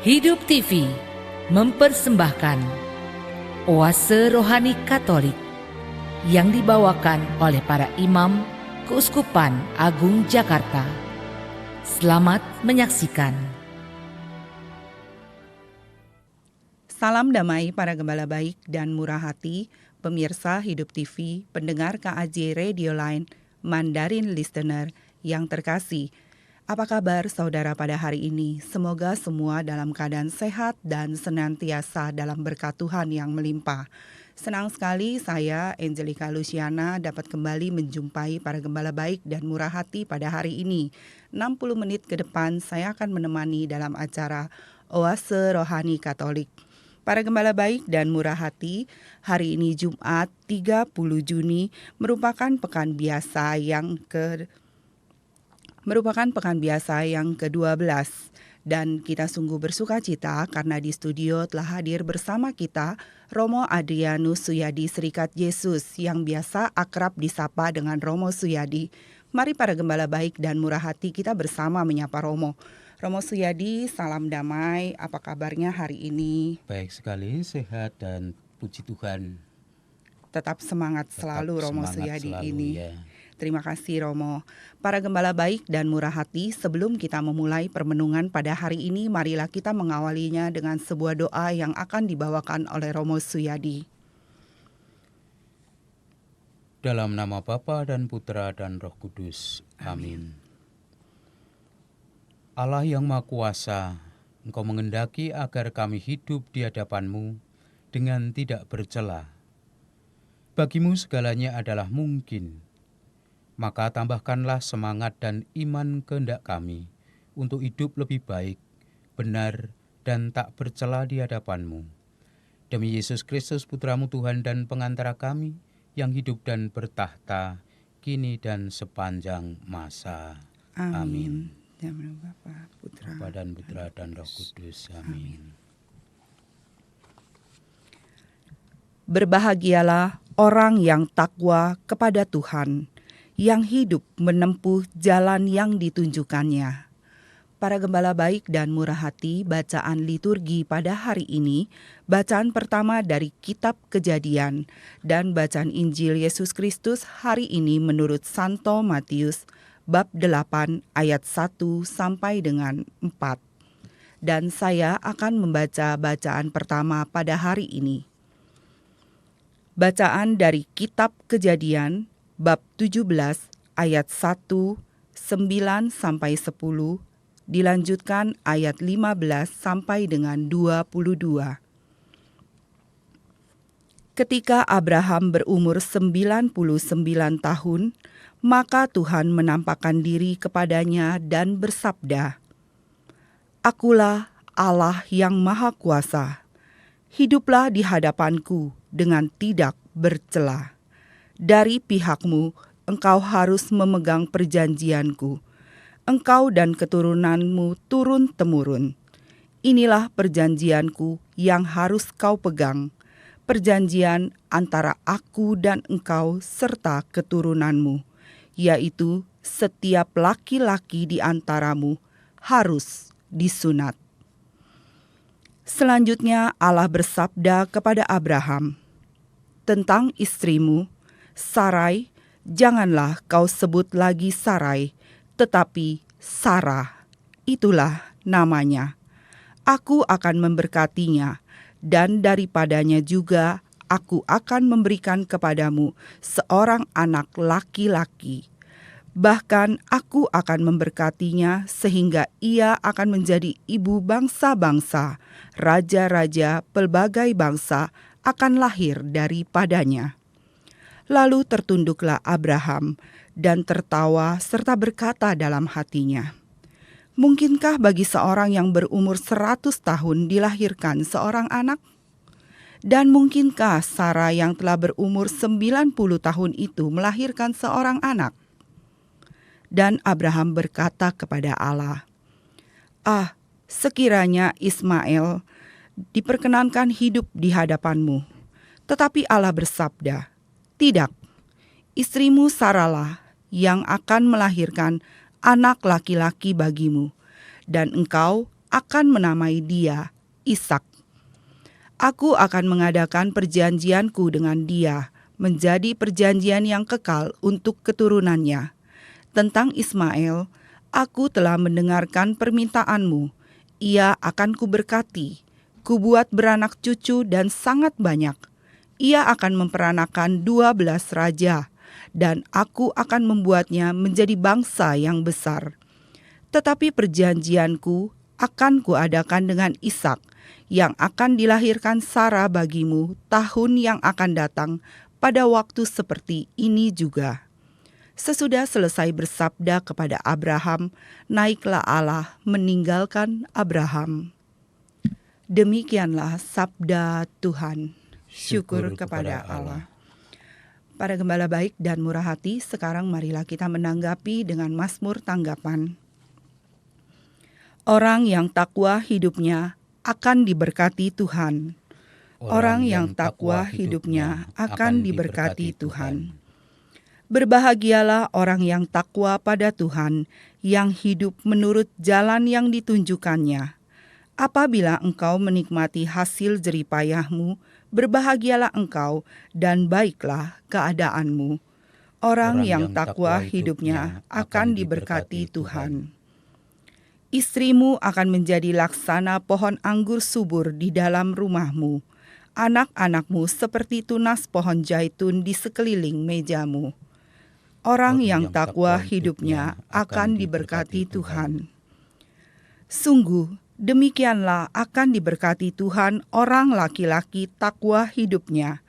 Hidup TV mempersembahkan Oase Rohani Katolik yang dibawakan oleh para imam Keuskupan Agung Jakarta. Selamat menyaksikan. Salam damai para gembala baik dan murah hati, pemirsa Hidup TV, pendengar KAJ Radio Line, Mandarin Listener yang terkasih. Apa kabar saudara pada hari ini? Semoga semua dalam keadaan sehat dan senantiasa dalam berkat Tuhan yang melimpah. Senang sekali saya, Angelica Luciana, dapat kembali menjumpai para gembala baik dan murah hati pada hari ini. 60 menit ke depan saya akan menemani dalam acara Oase Rohani Katolik. Para gembala baik dan murah hati, hari ini Jumat 30 Juni merupakan pekan biasa yang ke-12 dan kita sungguh bersuka cita karena di studio telah hadir bersama kita Romo Adrianus Suyadi Serikat Yesus yang biasa akrab disapa dengan Romo Suyadi. Mari para gembala baik dan murah hati kita bersama menyapa Romo. Romo Suyadi, salam damai, apa kabarnya hari ini? Baik sekali, sehat dan puji Tuhan. Tetap semangat selalu Romo Suyadi ini. Ya. Terima kasih Romo. Para gembala baik dan murah hati, sebelum kita memulai permenungan pada hari ini, marilah kita mengawalinya dengan sebuah doa yang akan dibawakan oleh Romo Suyadi. Dalam nama Bapa dan Putra dan Roh Kudus. Amin. Allah yang Maha Kuasa, Engkau mengendaki agar kami hidup di hadapan-Mu dengan tidak bercela. Bagimu segalanya adalah mungkin. Maka tambahkanlah semangat dan iman kehendak kami untuk hidup lebih baik, benar, dan tak bercela di hadapan-Mu. Demi Yesus Kristus Putra-Mu Tuhan dan pengantara kami yang hidup dan bertahta, kini dan sepanjang masa. Amin. Bapa, Bapa dan Putra dan Roh Kudus. Amin. Berbahagialah orang yang takwa kepada Tuhan, yang hidup menempuh jalan yang ditunjukkannya. Para gembala baik dan murah hati, bacaan liturgi pada hari ini, bacaan pertama dari Kitab Kejadian, dan bacaan Injil Yesus Kristus hari ini menurut Santo Matius, bab 8 ayat 1 sampai dengan 4. Dan saya akan membaca bacaan pertama pada hari ini. Bacaan dari Kitab Kejadian, bab 17 ayat 1, 9 sampai 10, dilanjutkan ayat 15 sampai dengan 22. Ketika Abraham berumur 99 tahun, maka Tuhan menampakkan diri kepadanya dan bersabda, "Akulah Allah yang Maha Kuasa. Hiduplah di hadapanku dengan tidak bercela. Dari pihakmu, engkau harus memegang perjanjianku. Engkau dan keturunanmu turun-temurun. Inilah perjanjianku yang harus kau pegang, perjanjian antara aku dan engkau serta keturunanmu, yaitu setiap laki-laki di antaramu harus disunat." Selanjutnya Allah bersabda kepada Abraham, "Tentang istrimu, Sarai, janganlah kau sebut lagi Sarai, tetapi Sarah, itulah namanya. Aku akan memberkatinya, dan daripadanya juga aku akan memberikan kepadamu seorang anak laki-laki. Bahkan aku akan memberkatinya sehingga ia akan menjadi ibu bangsa-bangsa, raja-raja pelbagai bangsa akan lahir daripadanya." Lalu tertunduklah Abraham dan tertawa serta berkata dalam hatinya, "Mungkinkah bagi seorang yang berumur 100 tahun dilahirkan seorang anak? Dan mungkinkah Sarah yang telah berumur 90 tahun itu melahirkan seorang anak?" Dan Abraham berkata kepada Allah, sekiranya Ismail diperkenankan hidup di hadapanmu." Tetapi Allah bersabda, "Tidak, istrimu Sarahlah yang akan melahirkan anak laki-laki bagimu, dan engkau akan menamai dia Ishak. Aku akan mengadakan perjanjianku dengan dia, menjadi perjanjian yang kekal untuk keturunannya. Tentang Ismail, aku telah mendengarkan permintaanmu. Ia akan kuberkati, kubuat beranak cucu dan sangat banyak. Ia akan memperanakan 12 raja, dan aku akan membuatnya menjadi bangsa yang besar. Tetapi perjanjianku akan kuadakan dengan Ishak, yang akan dilahirkan Sara bagimu tahun yang akan datang pada waktu seperti ini juga. Sesudah selesai bersabda kepada Abraham, naiklah Allah meninggalkan Abraham. Demikianlah sabda Tuhan. Syukur kepada Allah. Para gembala baik dan murah hati, sekarang marilah kita menanggapi dengan Mazmur tanggapan. Orang yang takwa hidupnya akan diberkati Tuhan. Orang yang takwa hidupnya akan diberkati Tuhan. Berbahagialah orang yang takwa pada Tuhan, yang hidup menurut jalan yang ditunjukkannya. Apabila engkau menikmati hasil jeripayahmu, berbahagialah engkau dan baiklah keadaanmu. Orang yang takwa hidupnya akan diberkati Tuhan. Istrimu akan menjadi laksana pohon anggur subur di dalam rumahmu. Anak-anakmu seperti tunas pohon zaitun di sekeliling mejamu. Orang yang takwa hidupnya akan diberkati Tuhan. Sungguh, demikianlah akan diberkati Tuhan orang laki-laki takwa hidupnya.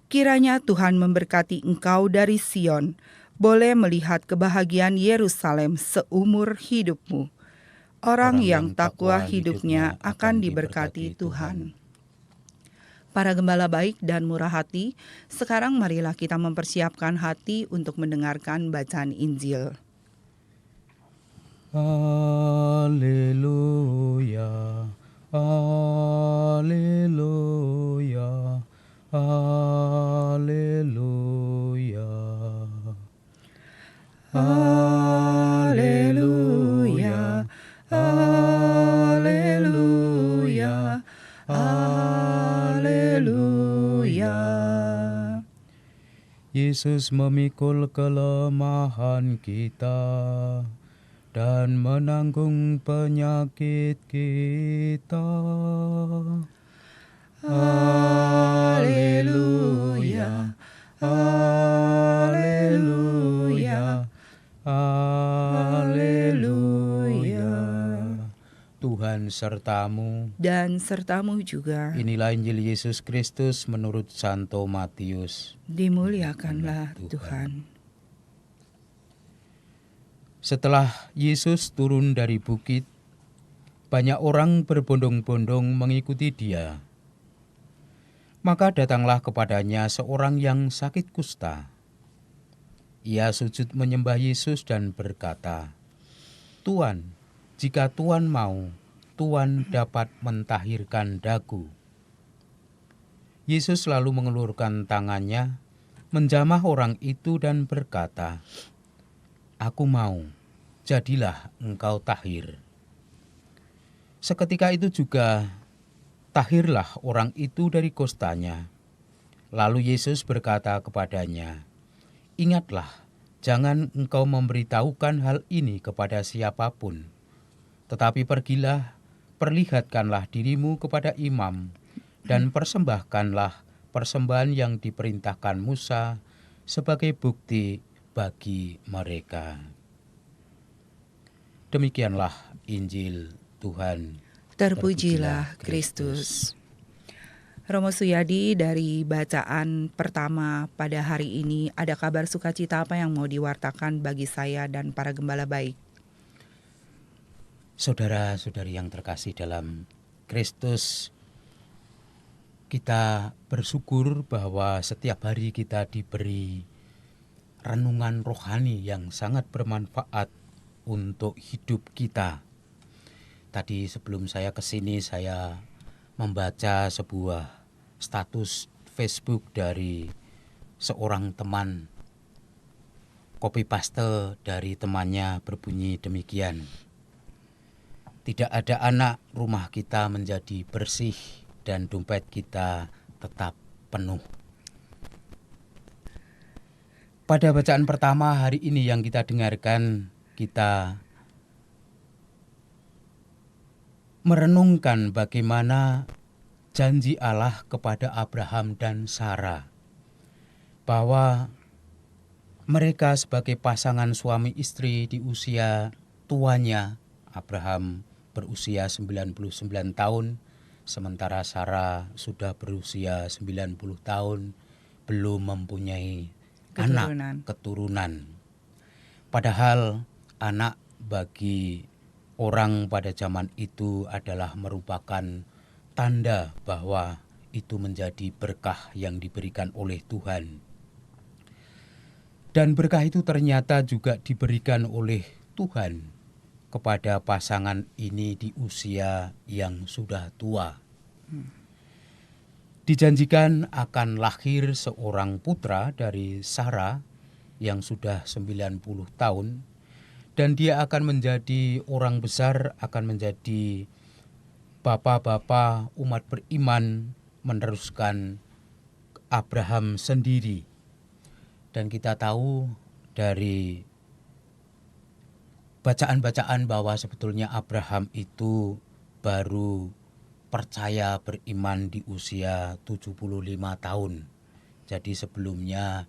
Kiranya Tuhan memberkati engkau dari Sion, boleh melihat kebahagiaan Yerusalem seumur hidupmu. Orang yang takwa hidupnya akan diberkati Tuhan. Para gembala baik dan murah hati, sekarang marilah kita mempersiapkan hati untuk mendengarkan bacaan Injil. Haleluya, haleluya, haleluya. Haleluya, haleluya, haleluya. Yesus memikul kelemahan kita dan menanggung penyakit kita. Haleluya, haleluya, haleluya. Tuhan sertamu. Dan sertamu juga. Inilah Injil Yesus Kristus menurut Santo Matius. Dimuliakanlah Tuhan. Setelah Yesus turun dari bukit, banyak orang berbondong-bondong mengikuti dia. Maka datanglah kepadanya seorang yang sakit kusta. Ia sujud menyembah Yesus dan berkata, "Tuan, jika Tuan mau, Tuan dapat mentahirkan dagu." Yesus lalu mengelurkan tangannya, menjamah orang itu dan berkata, "Aku mau, jadilah engkau tahir." Seketika itu juga tahirlah orang itu dari kustanya. Lalu Yesus berkata kepadanya, "Ingatlah, jangan engkau memberitahukan hal ini kepada siapapun. Tetapi pergilah, perlihatkanlah dirimu kepada imam, dan persembahkanlah persembahan yang diperintahkan Musa sebagai bukti bagi mereka." Demikianlah Injil Tuhan. Terpujilah Kristus. Romo Suyadi, dari bacaan pertama pada hari ini, ada kabar sukacita apa yang mau diwartakan bagi saya dan para gembala baik? Saudara-saudari yang terkasih dalam Kristus, kita bersyukur bahwa setiap hari kita diberi renungan rohani yang sangat bermanfaat untuk hidup kita. Tadi sebelum saya kesini, saya membaca sebuah status Facebook dari seorang teman. Copy paste dari temannya berbunyi demikian. tidak ada anak, rumah kita menjadi bersih dan dompet kita tetap penuh. Pada bacaan pertama hari ini yang kita dengarkan, kita merenungkan bagaimana janji Allah kepada Abraham dan Sarah, bahwa mereka sebagai pasangan suami istri di usia tuanya, Abraham berusia 99 tahun, sementara Sarah sudah berusia 90 tahun, belum mempunyai keturunan. Padahal anak bagi orang pada zaman itu adalah merupakan tanda bahwa itu menjadi berkah yang diberikan oleh Tuhan. Dan berkah itu ternyata juga diberikan oleh Tuhan kepada pasangan ini di usia yang sudah tua. Dijanjikan akan lahir seorang putra dari Sarah yang sudah 90 tahun, dan dia akan menjadi orang besar, akan menjadi bapak-bapak umat beriman, meneruskan Abraham sendiri. Dan kita tahu dari bacaan-bacaan bahwa sebetulnya Abraham itu baru percaya beriman di usia 75 tahun. Jadi sebelumnya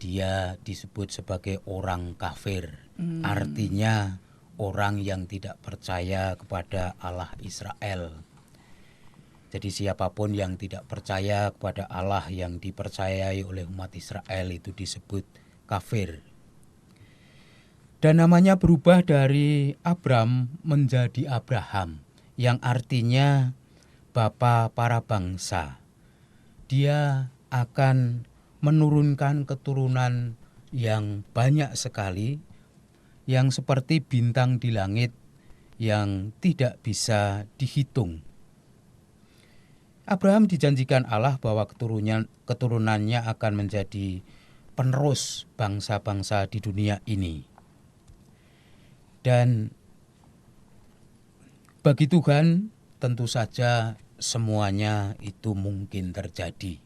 dia disebut sebagai orang kafir. Artinya orang yang tidak percaya kepada Allah Israel. Jadi siapapun yang tidak percaya kepada Allah yang dipercayai oleh umat Israel itu disebut kafir. Dan namanya berubah dari Abram menjadi Abraham, yang artinya bapa para bangsa. Dia akan menurunkan keturunan yang banyak sekali, yang seperti bintang di langit yang tidak bisa dihitung. Abraham dijanjikan Allah bahwa keturunannya akan menjadi penerus bangsa-bangsa di dunia ini. Dan bagi Tuhan tentu saja semuanya itu mungkin terjadi.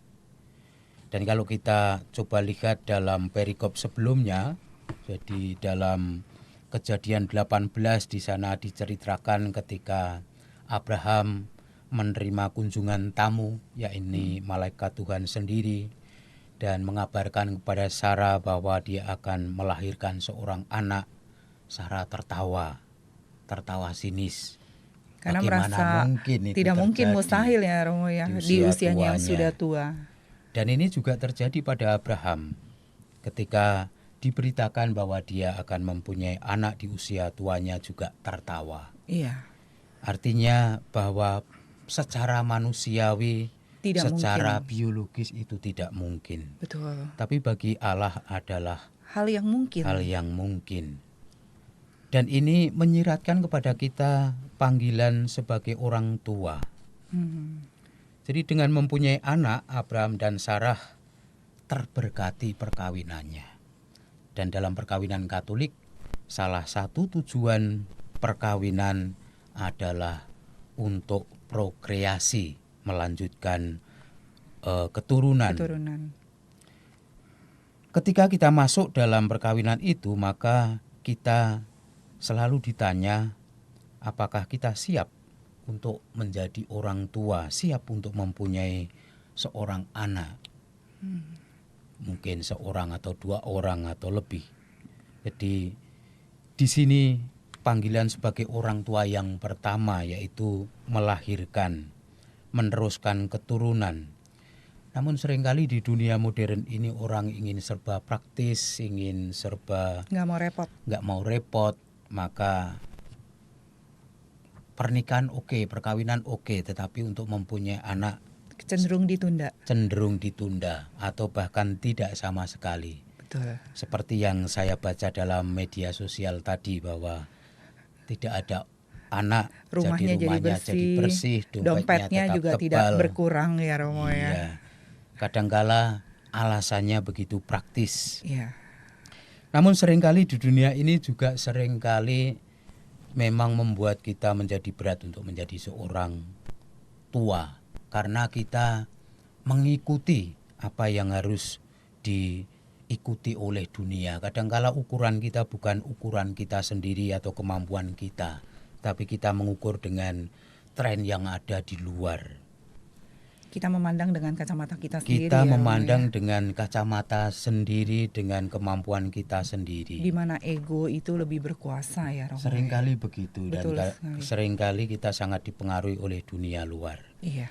Dan kalau kita coba lihat dalam perikop sebelumnya, jadi dalam Kejadian 18 di sana diceritakan ketika Abraham menerima kunjungan tamu, yakni malaikat Tuhan sendiri, dan mengabarkan kepada Sarah bahwa dia akan melahirkan seorang anak. Sarah tertawa sinis. Karena Bagaimana merasa mungkin itu tidak mungkin, terjadi mustahil ya Romo ya, di usianya yang sudah tua. Dan ini juga terjadi pada Abraham ketika diberitakan bahwa dia akan mempunyai anak di usia tuanya juga tertawa. Iya. Artinya bahwa secara manusiawi, secara biologis itu tidak mungkin. Betul. Tapi bagi Allah adalah hal yang mungkin. Dan ini menyiratkan kepada kita panggilan sebagai orang tua. Jadi dengan mempunyai anak, Abraham dan Sarah terberkati perkawinannya. Dan dalam perkawinan Katolik, salah satu tujuan perkawinan adalah untuk prokreasi, melanjutkan keturunan. Ketika kita masuk dalam perkawinan itu, maka kita selalu ditanya, apakah kita siap untuk menjadi orang tua, siap untuk mempunyai seorang anak. Mungkin seorang atau dua orang atau lebih. Jadi di sini panggilan sebagai orang tua yang pertama yaitu melahirkan, meneruskan keturunan. Namun seringkali di dunia modern ini orang ingin serba praktis, ingin serba nggak mau repot, maka pernikahan oke, perkawinan oke, tetapi untuk mempunyai anak cenderung ditunda atau bahkan tidak sama sekali. Betul. Seperti yang saya baca dalam media sosial tadi bahwa tidak ada anak, rumahnya jadi bersih, dompetnya juga tebal, tidak berkurang ya Romo ya. Kadangkala alasannya begitu praktis. Iya. Namun seringkali di dunia ini juga seringkali memang membuat kita menjadi berat untuk menjadi seorang tua, karena kita mengikuti apa yang harus diikuti oleh dunia. Kadangkala ukuran kita bukan ukuran kita sendiri atau kemampuan kita, tapi kita mengukur dengan tren yang ada di luar. Kita memandang dengan kacamata kita sendiri. Kita ya, memandang Romo, ya. dengan kacamata sendiri, dengan kemampuan kita sendiri. Di mana ego itu lebih berkuasa ya, Romo. Seringkali begitu, Betul dan sekali. seringkali kita sangat dipengaruhi oleh dunia luar. Iya.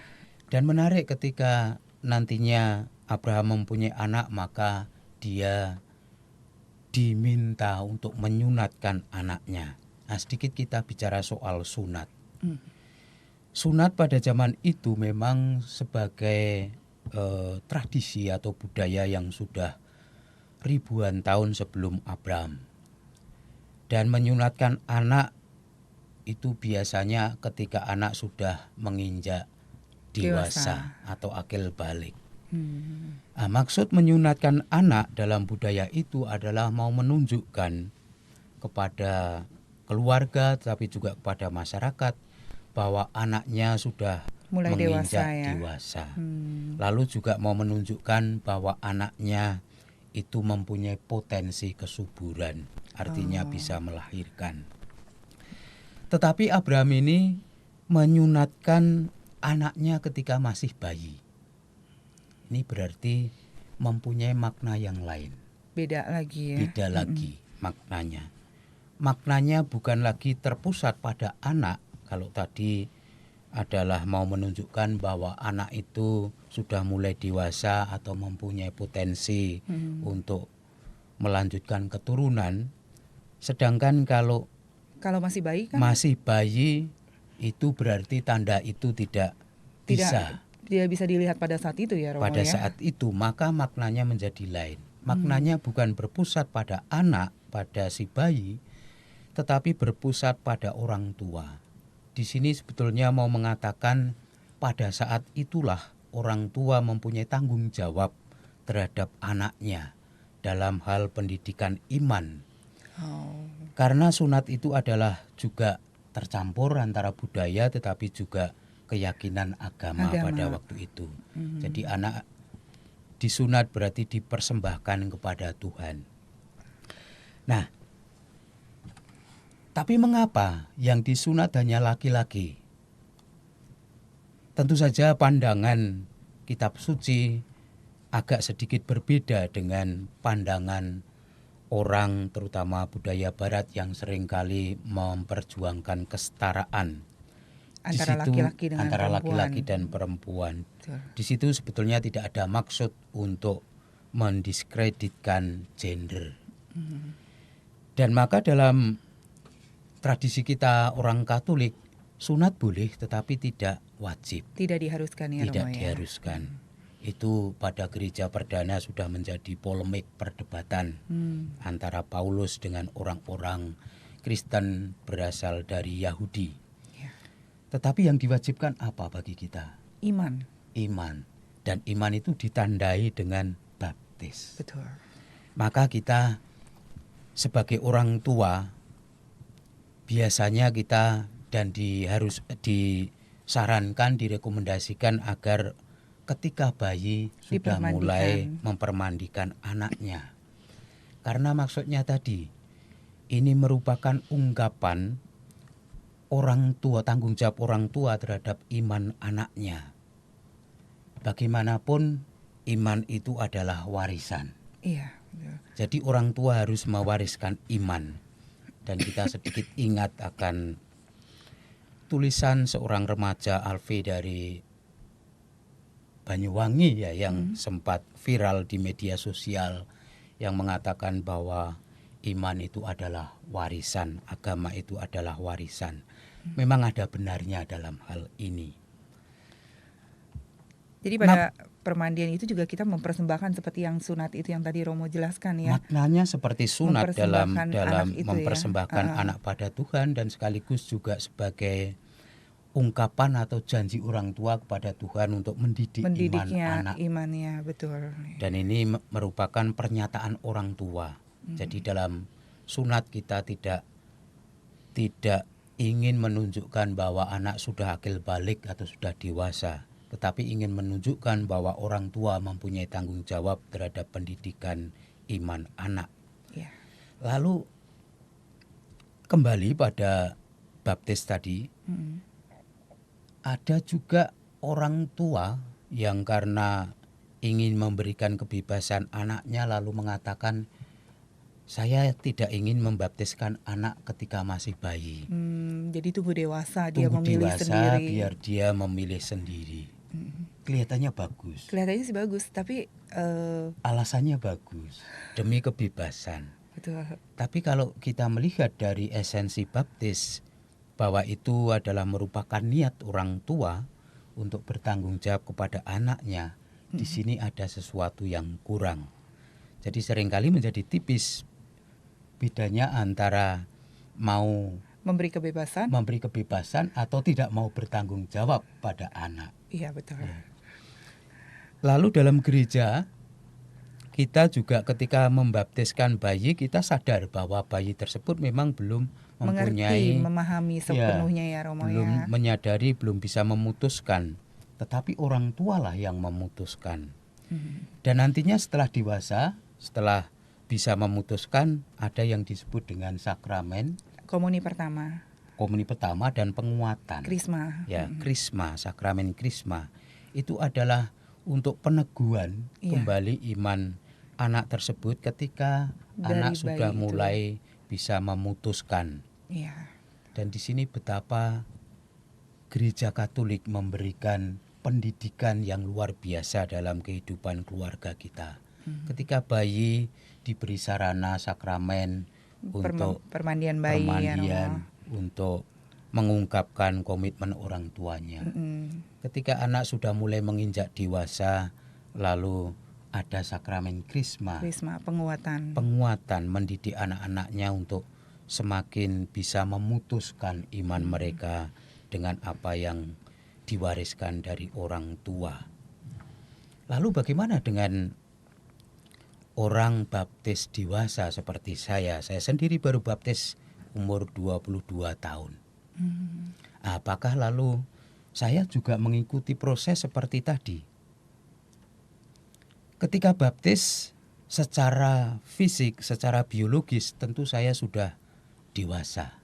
Dan menarik ketika nantinya Abraham mempunyai anak, maka dia diminta untuk menyunatkan anaknya. Nah, sedikit kita bicara soal sunat. Sunat pada zaman itu memang sebagai tradisi atau budaya yang sudah ribuan tahun sebelum Abraham. Dan menyunatkan anak itu biasanya ketika anak sudah menginjak dewasa atau akil balik. Nah, maksud menyunatkan anak dalam budaya itu adalah mau menunjukkan kepada keluarga, tapi juga kepada masyarakat, bahwa anaknya sudah Mulai menginjak dewasa ya. dewasa. Lalu juga mau menunjukkan bahwa anaknya itu mempunyai potensi kesuburan, artinya bisa melahirkan. Tetapi Abraham ini menyunatkan anaknya ketika masih bayi. Ini berarti mempunyai makna yang lain. Beda lagi ya. Beda lagi maknanya. Maknanya bukan lagi terpusat pada anak. Kalau tadi adalah mau menunjukkan bahwa anak itu sudah mulai dewasa atau mempunyai potensi untuk melanjutkan keturunan. Sedangkan kalau masih bayi kan masih bayi, itu berarti tanda itu tidak bisa. Tidak bisa dilihat pada saat itu ya, Romo, Pada ya. saat itu, maka maknanya menjadi lain. Maknanya bukan berpusat pada anak, pada si bayi, tetapi berpusat pada orang tua. Di sini sebetulnya mau mengatakan pada saat itulah orang tua mempunyai tanggung jawab terhadap anaknya dalam hal pendidikan iman. Karena sunat itu adalah juga tercampur antara budaya tetapi juga keyakinan agama pada waktu itu. Jadi anak disunat berarti dipersembahkan kepada Tuhan. Nah, tapi mengapa yang disunat hanya laki-laki? Tentu saja pandangan kitab suci agak sedikit berbeda dengan pandangan orang, terutama budaya barat yang seringkali memperjuangkan kesetaraan Antara laki-laki dengan antara perempuan. laki-laki dan perempuan. Di situ sebetulnya tidak ada maksud untuk mendiskreditkan gender. Dan maka dalam tradisi kita orang Katolik, sunat boleh tetapi tidak wajib. Tidak diharuskan ya, Tidak Romo, ya. diharuskan. Itu pada gereja perdana sudah menjadi polemik perdebatan antara Paulus dengan orang-orang Kristen berasal dari Yahudi. Ya. Tetapi yang diwajibkan apa bagi kita? Iman. Iman. Dan iman itu ditandai dengan baptis. Betul. Maka kita sebagai orang tua biasanya kita dan harus disarankan, direkomendasikan agar ketika bayi sudah mulai mempermandikan anaknya. Karena maksudnya tadi, ini merupakan ungkapan orang tua, tanggung jawab orang tua terhadap iman anaknya. Bagaimanapun iman itu adalah warisan. Iya. Betul. Jadi orang tua harus mewariskan iman. Dan kita sedikit ingat akan tulisan seorang remaja Alfi dari Banyuwangi ya, yang sempat viral di media sosial, yang mengatakan bahwa iman itu adalah warisan, agama itu adalah warisan. Memang ada benarnya dalam hal ini. Jadi pada permandian itu juga kita mempersembahkan seperti yang sunat itu yang tadi Romo jelaskan ya. Maknanya seperti sunat dalam mempersembahkan ya. anak pada Tuhan, dan sekaligus juga sebagai ungkapan atau janji orang tua kepada Tuhan untuk mendidiknya anak. Imannya, betul. Dan ini merupakan pernyataan orang tua. Jadi dalam sunat kita tidak ingin menunjukkan bahwa anak sudah akil balik atau sudah dewasa, tetapi ingin menunjukkan bahwa orang tua mempunyai tanggung jawab terhadap pendidikan iman anak. Ya. Lalu kembali pada baptis tadi, ada juga orang tua yang karena ingin memberikan kebebasan anaknya lalu mengatakan, saya tidak ingin membaptiskan anak ketika masih bayi. Jadi tunggu dewasa dia Tunggu memilih dewasa sendiri. biar dia memilih sendiri. Kelihatannya bagus. Kelihatannya sih bagus, tapi Alasannya bagus, demi kebebasan. betul. Tapi kalau kita melihat dari esensi baptis, bahwa itu adalah merupakan niat orang tua untuk bertanggung jawab kepada anaknya, di sini ada sesuatu yang kurang. Jadi seringkali menjadi tipis bedanya antara mau Memberi kebebasan. memberi kebebasan atau tidak mau bertanggung jawab pada anak. Iya, betul. Lalu dalam gereja, kita juga ketika membaptiskan bayi, kita sadar bahwa bayi tersebut memang belum mempunyai, memahami sepenuhnya ya Romo belum ya. menyadari, belum bisa memutuskan. Tetapi orang tualah yang memutuskan. Dan nantinya setelah dewasa, setelah bisa memutuskan, ada yang disebut dengan sakramen, Komuni pertama, komuni pertama dan penguatan. krisma. Ya, krisma, sakramen krisma. Itu adalah untuk peneguhan kembali iman anak tersebut ketika Dari anak bayi sudah itu. mulai bisa memutuskan. Iya. Dan di sini betapa Gereja Katolik memberikan pendidikan yang luar biasa dalam kehidupan keluarga kita. Ketika bayi diberi sarana sakramen untuk Permandian bayi ya permandian, Romo. untuk mengungkapkan komitmen orang tuanya. Ketika anak sudah mulai menginjak dewasa, lalu ada sakramen krisma, Krisma, penguatan. penguatan, mendidik anak-anaknya untuk semakin bisa memutuskan iman mereka dengan apa yang diwariskan dari orang tua. Lalu bagaimana dengan orang baptis dewasa seperti saya? Saya sendiri baru baptis umur 22 tahun. Apakah lalu saya juga mengikuti proses seperti tadi? Ketika baptis secara fisik, secara biologis tentu saya sudah dewasa.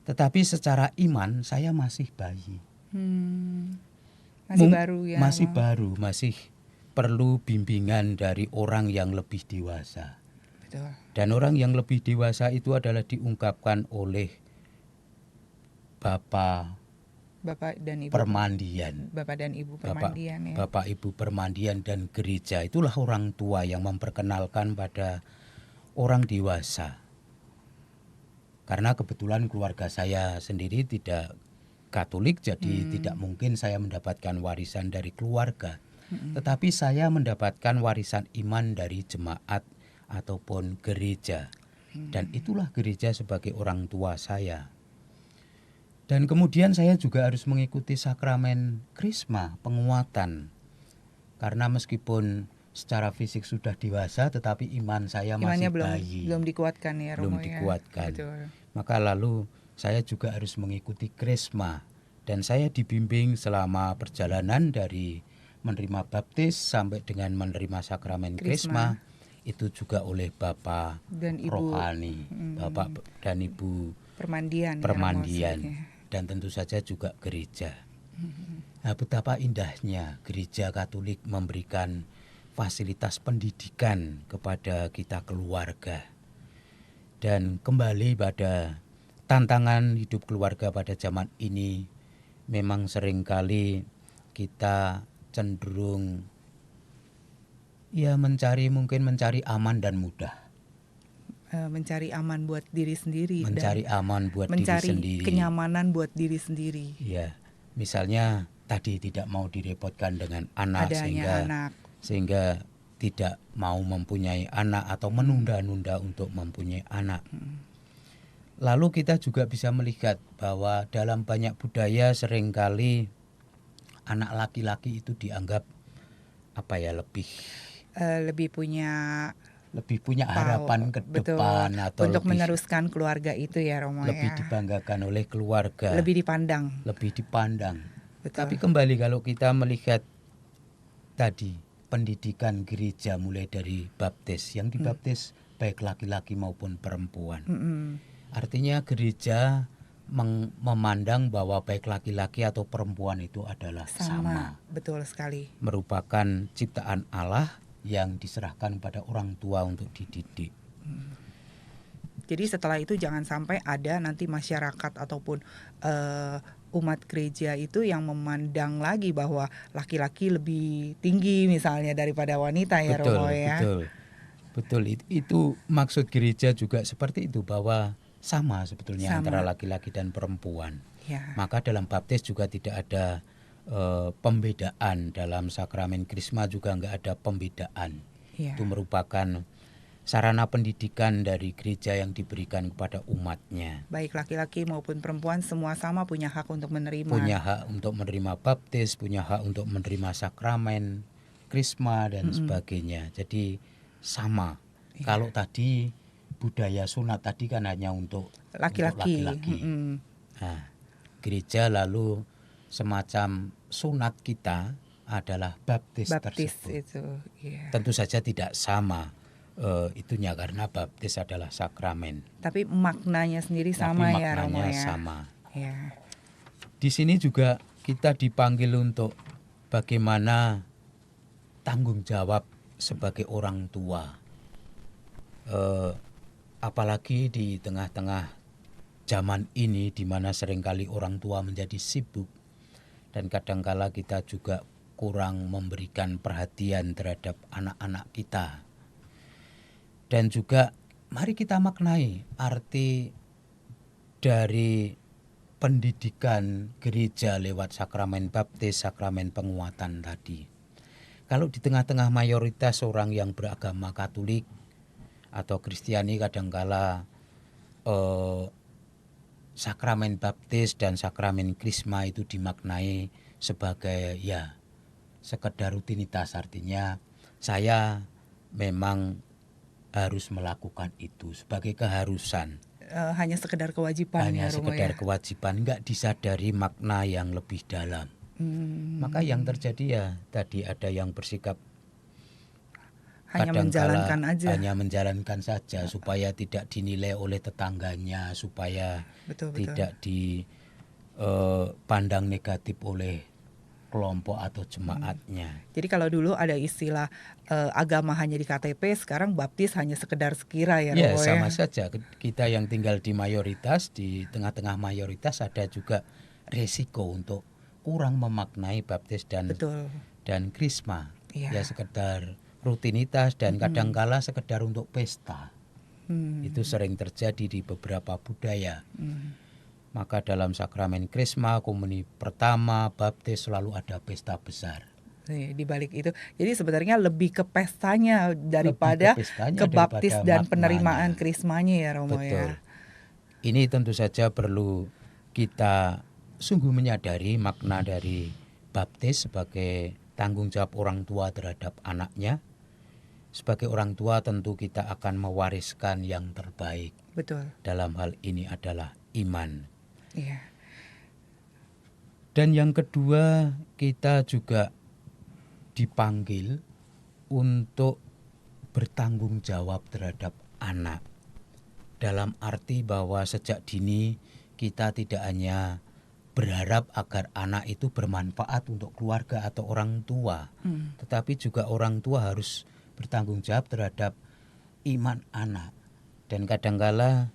Tetapi secara iman saya masih bayi. Masih baru ya. Masih Romo. baru, masih perlu bimbingan dari orang yang lebih dewasa. Betul. Dan orang yang lebih dewasa itu adalah diungkapkan oleh Bapak dan Ibu. permandian. Bapak dan Ibu permandian ya. Bapak Ibu permandian dan gereja, itulah orang tua yang memperkenalkan pada orang dewasa. Karena kebetulan keluarga saya sendiri tidak Katolik, jadi tidak mungkin saya mendapatkan warisan dari keluarga. Tetapi saya mendapatkan warisan iman dari jemaat ataupun gereja. Dan itulah gereja sebagai orang tua saya. Dan kemudian saya juga harus mengikuti sakramen krisma, penguatan. Karena meskipun secara fisik sudah dewasa, tetapi iman saya Imannya masih bayi. belum dikuatkan ya Belum Romo ya. dikuatkan. Betul. Maka lalu saya juga harus mengikuti krisma. Dan saya dibimbing selama perjalanan dari menerima baptis sampai dengan menerima sakramen krisma. Itu juga oleh Bapak Dan Ibu rohani, Bapak dan Ibu permandian. permandian. Ya, Romo, Dan tentu saja juga gereja. Nah, betapa indahnya gereja Katolik memberikan fasilitas pendidikan kepada kita keluarga. Dan kembali pada tantangan hidup keluarga pada zaman ini, memang seringkali kita cenderung mungkin mencari aman dan mudah. mencari aman buat diri sendiri. Mencari aman buat diri mencari sendiri. kenyamanan buat diri sendiri. Ya, misalnya tadi tidak mau direpotkan dengan anak Adanya sehingga tidak mau mempunyai anak atau menunda-nunda untuk mempunyai anak. Lalu kita juga bisa melihat bahwa dalam banyak budaya seringkali anak laki-laki itu dianggap lebih lebih punya lebih punya harapan ke Betul. depan atau Untuk lebih meneruskan keluarga itu ya Romo lebih ya. dibanggakan oleh keluarga, Lebih dipandang. lebih dipandang. Tapi Betul. kembali kalau kita melihat tadi pendidikan gereja mulai dari baptis, yang dibaptis baik laki-laki maupun perempuan. Mm-mm. Artinya gereja memandang bahwa baik laki-laki atau perempuan itu adalah sama. Betul sekali. Merupakan ciptaan Allah yang diserahkan pada orang tua untuk dididik. Jadi setelah itu jangan sampai ada nanti masyarakat ataupun umat gereja itu yang memandang lagi bahwa laki-laki lebih tinggi misalnya daripada wanita ya Romo ya. Betul. Itu maksud gereja juga seperti itu, bahwa sama sebetulnya antara laki-laki dan perempuan. Ya. Maka dalam baptis juga tidak ada pembedaan, dalam sakramen krisma juga nggak ada pembedaan. Ya. Itu merupakan sarana pendidikan dari gereja yang diberikan kepada umatnya. Baik laki-laki maupun perempuan semua sama punya hak untuk menerima. Punya hak untuk menerima baptis, punya hak untuk menerima sakramen krisma dan sebagainya. Jadi sama. Ya. Kalau tadi budaya sunat tadi kan hanya untuk laki-laki. Nah, gereja lalu semacam sunat kita adalah baptis tersebut. Itu, ya. Tentu saja tidak sama itunya karena baptis adalah sakramen. Tapi maknanya sendiri sama ya Romo ya. Sama. Ya. Di sini juga kita dipanggil untuk bagaimana tanggung jawab sebagai orang tua. Apalagi di tengah-tengah zaman ini di mana seringkali orang tua menjadi sibuk dan kadangkala kita juga kurang memberikan perhatian terhadap anak-anak kita. Dan juga mari kita maknai arti dari pendidikan gereja lewat sakramen baptis, sakramen penguatan tadi. Kalau di tengah-tengah mayoritas orang yang beragama Katolik atau Kristiani kadangkala sakramen baptis dan sakramen krisma itu dimaknai sebagai ya sekedar rutinitas, artinya saya memang harus melakukan itu sebagai keharusan. Hanya sekedar kewajiban. Hanya sekedar kewajiban, enggak disadari makna yang lebih dalam. Maka yang terjadi ya tadi ada yang bersikap hanya menjalankan saja supaya tidak dinilai oleh tetangganya, supaya tidak dipandang negatif oleh kelompok atau jemaatnya. Jadi kalau dulu ada istilah agama hanya di KTP, sekarang baptis hanya sekedar sekira ya Romo ya. Sama saja. Kita yang tinggal di mayoritas, di tengah-tengah mayoritas ada juga resiko untuk kurang memaknai baptis dan krisma. Ya sekedar rutinitas dan kadangkala sekedar untuk pesta. Itu sering terjadi di beberapa budaya. Maka dalam sakramen krisma, komuni pertama, baptis selalu ada pesta besar. Di balik itu, jadi sebenarnya lebih ke pestanya daripada ke baptis dan maknanya. Penerimaan krismanya ya Romo. Betul. Ini tentu saja perlu kita sungguh menyadari makna dari baptis sebagai tanggung jawab orang tua terhadap anaknya. Sebagai orang tua tentu kita akan mewariskan yang terbaik. Betul. Dalam hal ini adalah iman. Iya. Dan yang kedua, kita juga dipanggil untuk bertanggung jawab terhadap anak. Dalam arti bahwa sejak dini kita tidak hanya berharap agar anak itu bermanfaat untuk keluarga atau orang tua, tetapi juga orang tua harus bertanggung jawab terhadap iman anak. Dan kadangkala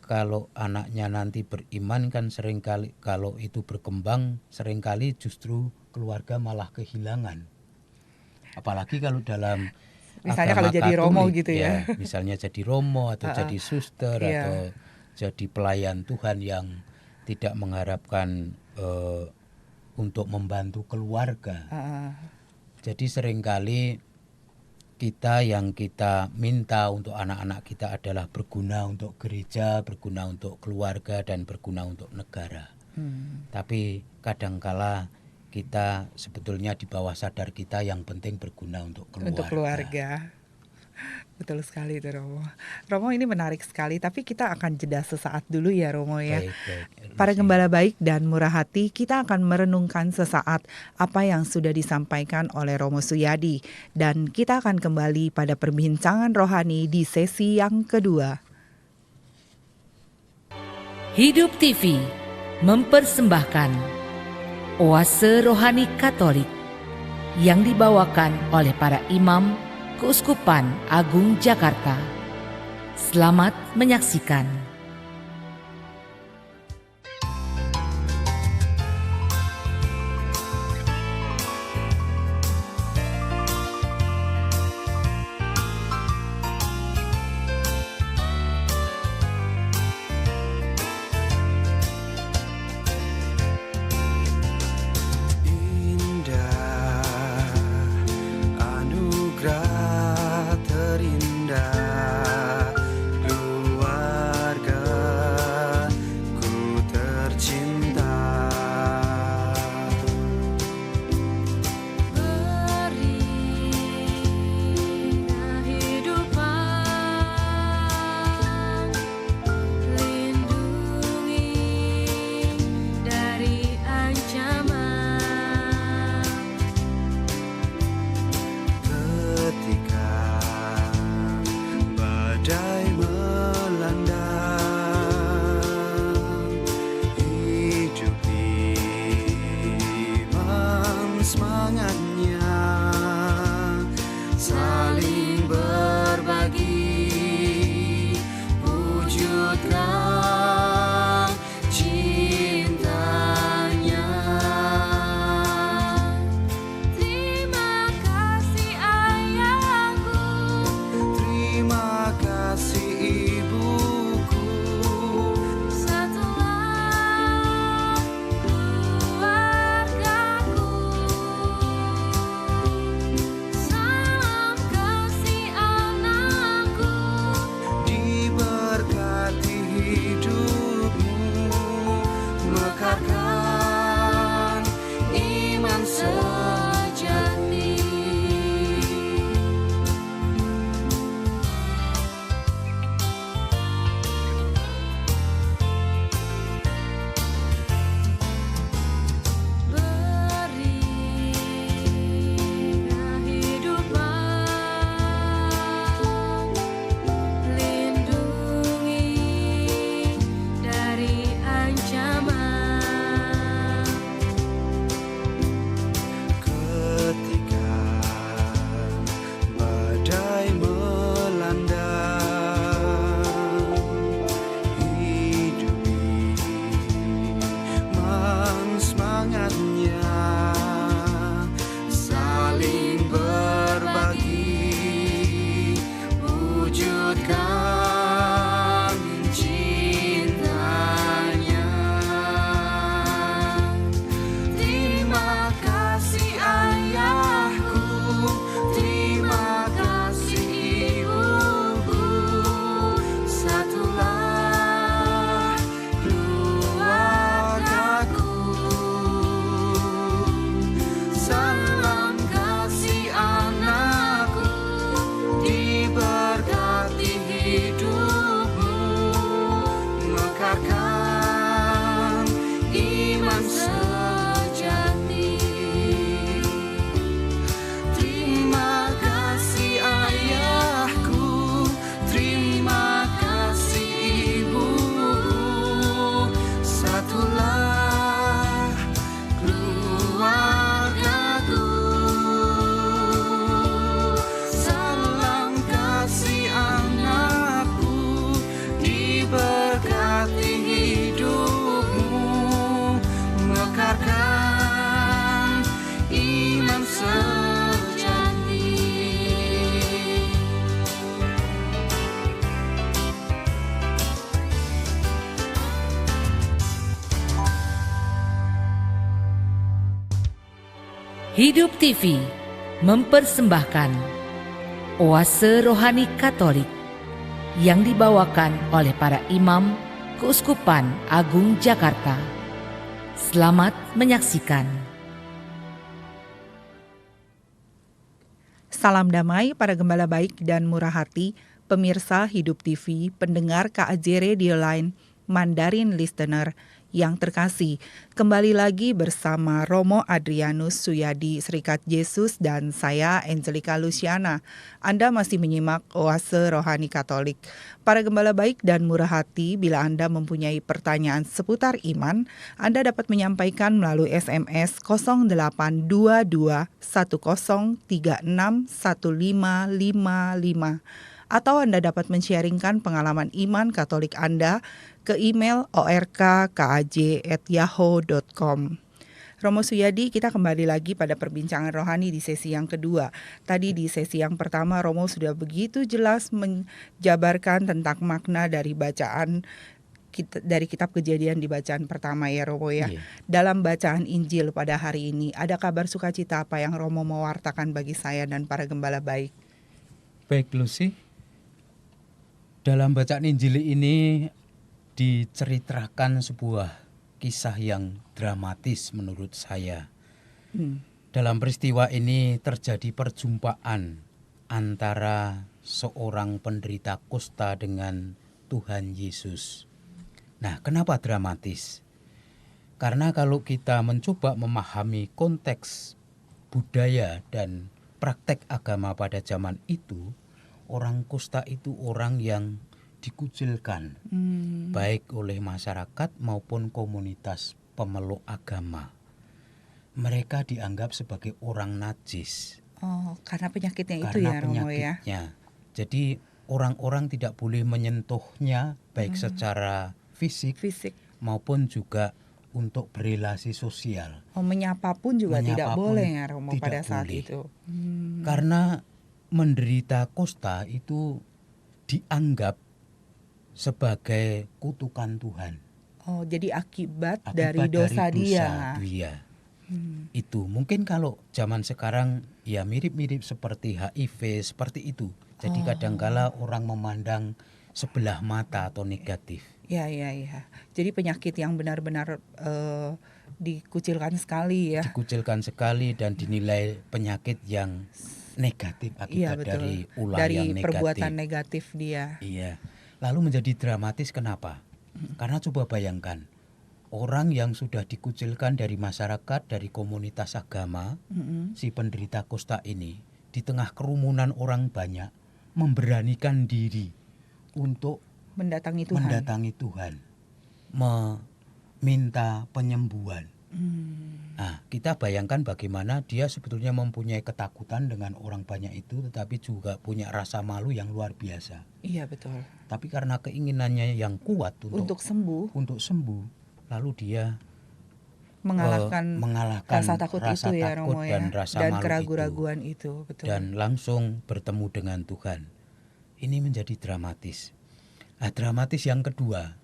kalau anaknya nanti beriman kan seringkali kalau itu berkembang seringkali justru keluarga malah kehilangan. Apalagi kalau dalam misalnya agama kalau jadi Katolik, romo gitu ya. Misalnya jadi romo atau jadi suster atau jadi pelayan Tuhan yang tidak mengharapkan untuk membantu keluarga. Jadi seringkali kita yang kita minta untuk anak-anak kita adalah berguna untuk gereja, berguna untuk keluarga, dan berguna untuk negara. Tapi kadangkala kita sebetulnya di bawah sadar kita yang penting berguna untuk keluarga. Betul sekali itu Romo. Romo ini menarik sekali, tapi kita akan jeda sesaat dulu ya Romo ya. Baik, Para Lucy. gembala baik dan murah hati, kita akan merenungkan sesaat apa yang sudah disampaikan oleh Romo Suyadi. Dan kita akan kembali pada perbincangan rohani di sesi yang kedua. Hidup TV mempersembahkan Oase Rohani Katolik yang dibawakan oleh para imam Keuskupan Agung Jakarta. Selamat menyaksikan. Hidup TV mempersembahkan Oase Rohani Katolik yang dibawakan oleh para imam Keuskupan Agung Jakarta. Selamat menyaksikan. Salam damai para gembala baik dan murah hati, pemirsa Hidup TV, pendengar KAJ Radio Line, Mandarin Listener yang terkasih. Kembali lagi bersama Romo Adrianus Suyadi Serikat Yesus dan saya Angelica Luciana. Anda masih menyimak Oase Rohani Katolik. Para gembala baik dan murah hati, bila Anda mempunyai pertanyaan seputar iman, Anda dapat menyampaikan melalui SMS 0822 1036 1555 atau Anda dapat men-sharingkan pengalaman iman Katolik Anda ke email orkkaj@yahoo.com. Romo Suyadi, kita kembali lagi pada perbincangan rohani di sesi yang kedua. Tadi di sesi yang pertama Romo sudah begitu jelas menjabarkan tentang makna dari bacaan dari kitab Kejadian di bacaan pertama ya Romo ya. Iya. Dalam bacaan Injil pada hari ini, ada kabar sukacita apa yang Romo mewartakan bagi saya dan para gembala baik? Baik Lucy, dalam bacaan Injil ini diceritakan sebuah kisah yang dramatis menurut saya. Dalam peristiwa ini terjadi perjumpaan antara seorang penderita kusta dengan Tuhan Yesus. Nah, kenapa dramatis? Karena kalau kita mencoba memahami konteks budaya dan praktek agama pada zaman itu, orang kusta itu orang yang dikucilkan, baik oleh masyarakat maupun komunitas pemeluk agama. Mereka dianggap sebagai orang najis. Oh, karena penyakitnya itu Karena ya Romo ya. penyakitnya. Jadi orang-orang tidak boleh menyentuhnya baik secara fisik maupun juga untuk berelasi sosial. Oh, menyapa pun juga tidak Menyapa pun boleh ya Romo tidak pada saat boleh. itu. Karena menderita kusta itu dianggap sebagai kutukan Tuhan. Oh, jadi akibat Akibat dari dosa dia. Itu mungkin kalau zaman sekarang ya mirip-mirip seperti HIV seperti itu. Jadi kadangkala orang memandang sebelah mata atau negatif. Ya. Jadi penyakit yang benar-benar dikucilkan sekali ya. Dikucilkan sekali dan dinilai penyakit yang negatif Iya akibat betul. dari ulah Dari yang negatif. perbuatan negatif dia. Iya. Lalu menjadi dramatis kenapa? Karena coba bayangkan, orang yang sudah dikucilkan dari masyarakat, dari komunitas agama, si penderita kusta ini, di tengah kerumunan orang banyak, memberanikan diri untuk Mendatangi Tuhan. Meminta penyembuhan. Nah, kita bayangkan bagaimana dia sebetulnya mempunyai ketakutan dengan orang banyak itu, tetapi juga punya rasa malu yang luar biasa. Iya betul. Tapi karena keinginannya yang kuat Untuk sembuh, lalu dia mengalahkan rasa takut itu ya takut Romo dan ya. rasa Dan malu keraguan-keraguan itu betul. dan langsung bertemu dengan Tuhan. Ini menjadi dramatis. Nah, dramatis yang kedua,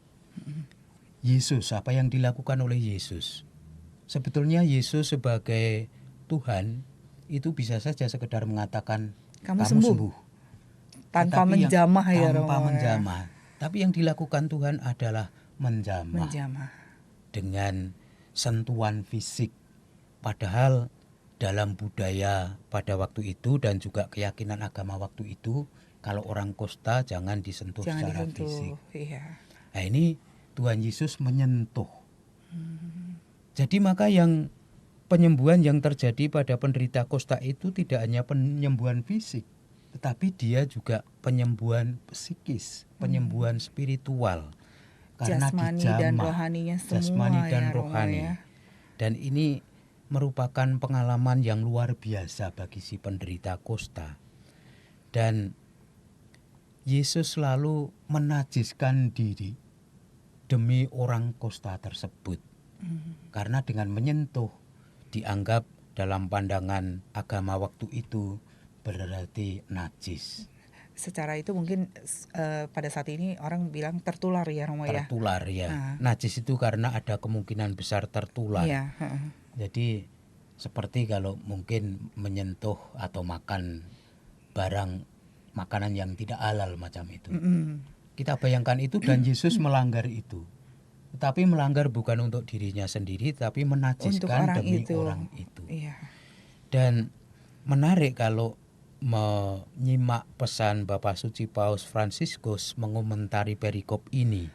Yesus, apa yang dilakukan oleh Yesus? Sebetulnya Yesus sebagai Tuhan itu bisa saja sekedar mengatakan Kamu sembuh. Tanpa Tetapi menjamah ya tanpa Romo menjamah. Tapi yang dilakukan Tuhan adalah ya. menjamah Menjamah. dengan sentuhan fisik. Padahal dalam budaya pada waktu itu dan juga keyakinan agama waktu itu, kalau orang kusta jangan disentuh secara fisik. Iya. Nah, ini Tuhan Yesus menyentuh. Jadi maka yang penyembuhan yang terjadi pada penderita kusta itu tidak hanya penyembuhan fisik, tetapi dia juga penyembuhan psikis, penyembuhan spiritual. Karena Jasmani dijamah, dan rohaninya semua jasmani dan ya, Romo rohani. ya. Dan ini merupakan pengalaman yang luar biasa bagi si penderita kusta. Dan Yesus selalu menajiskan diri demi orang kusta tersebut. Karena dengan menyentuh dianggap dalam pandangan agama waktu itu berarti najis. Secara itu mungkin pada saat ini orang bilang tertular ya Romo ya. Tertular ya. Najis itu karena ada kemungkinan besar tertular. Iya. Jadi seperti kalau mungkin menyentuh atau makan barang makanan yang tidak halal macam itu. Kita bayangkan itu dan Yesus melanggar itu. Tetapi melanggar bukan untuk dirinya sendiri, tapi menajiskan demi orang itu. Iya. Dan menarik kalau menyimak pesan Bapak Suci Paus Fransiskus mengomentari perikop ini.